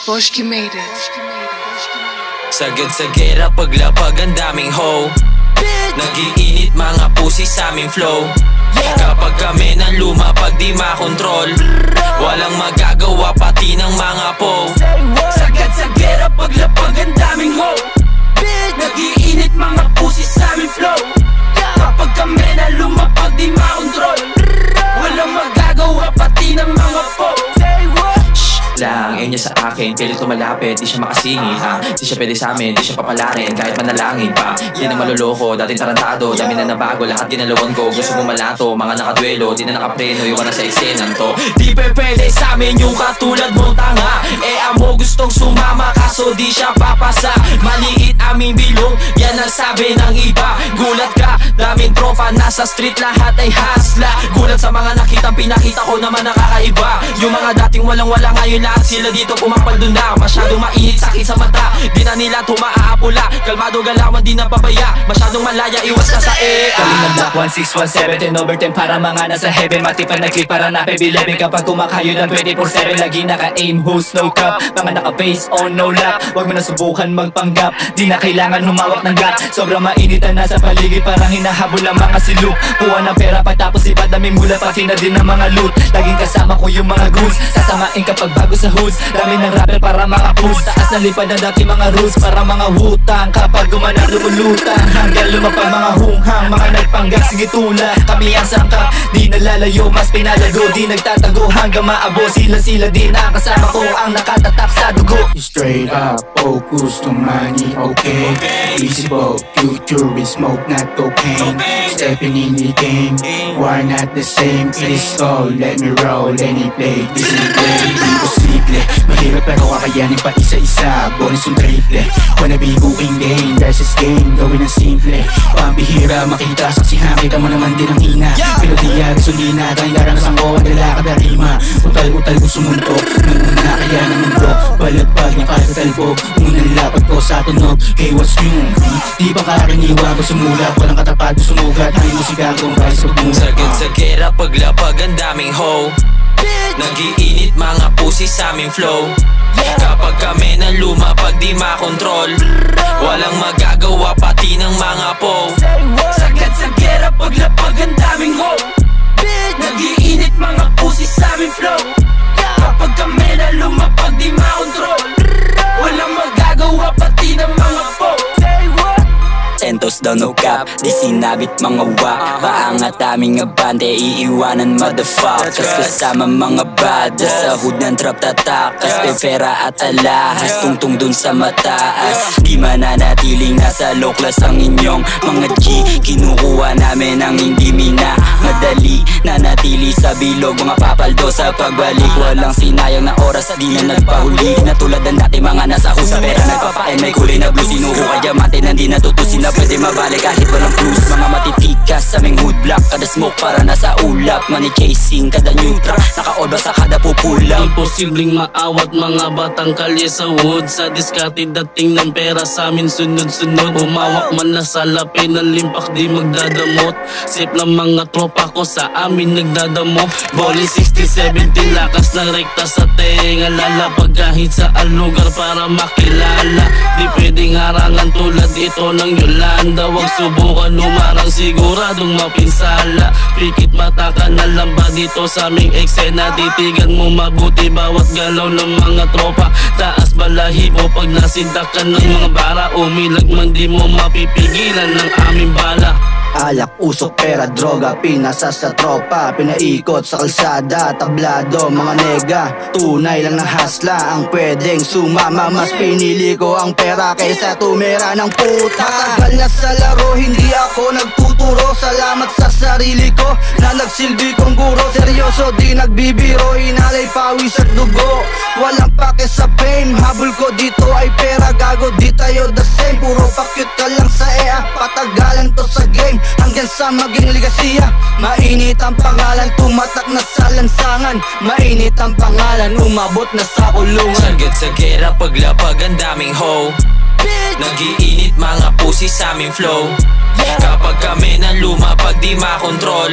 Boshki made it. Sagad sa gera paglapag ang daming hoe. Nagiinit mga pusi sa aming flow. Kapag kami nang lumapag di makontrol, walang magagawa pati ng mga po. Sagad sa gera paglapag ang daming hoe. Nagiinit mga pusi sa aming flow. Kapag kami nang lumapag di makontrol, walang magagawa pati ng mga po. Lang, ayun niya sa akin, pilit tumalapit, di siya makasingit ha? Di siya pwede sa amin, di siya papalarin, kahit manalangin pa. Di na maluloko, dating tarantado, dami na nabago, lahat ginalawan ko. Gusto mo malato, mga nakadwelo, di na nakapreno, yung na sa eksenan to. Di pwede sa amin yung katulad mong tanga. Amo gustong sumama, kaso di siya papasa. Maliit aming bilog, yan ang sabi ng iba. Gulat ka, daming tropa, nasa street lahat ay hasla. Gulat sa mga nakitang pinakita ko naman nakakaiba. Yung mga dating walang-wala ngayon lahat sila dito pumapaldo na. Masyadong mainit, sakit sa mata, di na nila tumaapula. Kalmado galawan, di na pabaya, masyadong malaya, iwas ka sa Kalinang black 1617, 10 over 10 para mga nasa heaven. Matipad na click para na peb-11. Kapag kumakayo ng 24/7, lagi naka-aim, host, no cap. Mga naka-base on, no lap. Huwag mo na subukan magpanggap, di na kailangan humawak ng gat. Sobrang mainit na nasa paligid, parang hinahabol ang mga siluk. Kuha ng pera pagtapos ipadaming mula, pati na din ng mga loot. Laging kasama ko yung mga goons, sasamain kapag bago sa hoods. Dami ng rapper para mga push, taas na lipad ng dati mga rules. Para mga hutang, kapag gumanang lumulutang. Hanggang lumapag mga hunghang, mga nagpanggap, sige tula. Kami ang sangkap, di nalalayo, mas pinalago. Di nagtatago hanggang maabo, sila di nakasama ko ang nakatatak sa dugo. Straight up, focus to money, okay. Visible, future is smoke, not cocaine. Stepping in the game, why not the same? Please go, let me roll, any play. This is play, imposible. Mahirap pero kakayanin pa isa-isa. Bonus yung triple, wanna be cooking game versus game, gawin ang simple. Pambihira, makita, saksihan, kita mo naman din ang hina. Pilodiya, gasolina, tayong daranasan ko, adala ka na rima. Utal-utal ko sumuntok, nung una kaya ng mundo. Balagpag niya kahit talbog, unang lapag ko sa tunog. Hey, what's new? Di pa karaniwa ko sumula, walang katapad ko sumugat. Ay mo si gagong kahit sa bunga. Sagad sa gera paglapag ang daming hoe. Nagiinit mga pusi sa aming flow. Kapag kami nang lumapag di makontrol, walang magagawa pati ng mga po. Sagad sa gera paglapag ang daming hoe. Nagiinit mga pusi sa aming flow. Kapag kami nang lumapag di makontrol, walang magagawa pati ng mga po. Centos daw no cap, di sinabit mga wak. Paangat aming abante, iiwanan motherfuckers. Kasama mga bada sa hood ng trap tatakas. Pera at alahas, tungtong dun sa mataas. Di mananatiling nasa low class ang inyong mga G. Kinukuha namin ang hindi mina madali, nanatili sa bilog. Mga papaldo sa pagbalik, walang sinayang na oras, di na nagpahuli. Na tulad ng dati mga nasa husa, pera nagpapain, may kulay na blue. Sinuhukay diamante, nandi natutusin na pwede mabalik kahit walang clues. Mga matitikas sa aming hood block, kada smoke para nasa ulap. Money chasing, kada new track, naka-odo sa kada pupulap. Imposibleng maawat mga batang kalye sa wood. Sa diskarte dating ng pera sa amin sunod-sunod. Umawak man na sa lapi ng limpak di magdadamot. Safe lang mga tropa ko sa amin nagdadamo. Boli 60-70 lakas ng rekta sa tenga. Lalapag kahit sa lugar para makilala. Di pwedeng harangan tulad ito ng Yolanda. Huwag subukan umarang siguradong mapinsala. Pikit mata ka na lang ba dito sa aming eksena? Titigan mo mabuti bawat galaw ng mga tropa. Taas balahibo pag nasindak ka ng mga bara. Umilag man di mo mapipigilan ng aming bala. Alak, usok, pera, droga, pinasa sa tropa. Pinaikot sa kalsada, tablado, mga nega. Tunay lang na hasla ang pwedeng sumama. Mas pinili ko ang pera kaysa tumira ng puta. Matagal na sa laro, hindi ako nagtuturo. Salamat sa sarili ko na nagsilbi kong guro. Seryoso, di nagbibiro, inalay pawis at dugo. Walang pake sa fame, habol ko dito ay pera. Gago, di tayo the same. Puro pakyut ka lang sa EA, patagalan to sa game. Hanggang sa maging ligasiya. Mainit ang pangalan, tumatak na sa lansangan. Mainit ang pangalan, umabot na sa kulungan. Sagad sa gera paglapag ang daming hoe. Nagiinit mga pusi sa aming flow. Kapag kami nang lumapag di makontrol,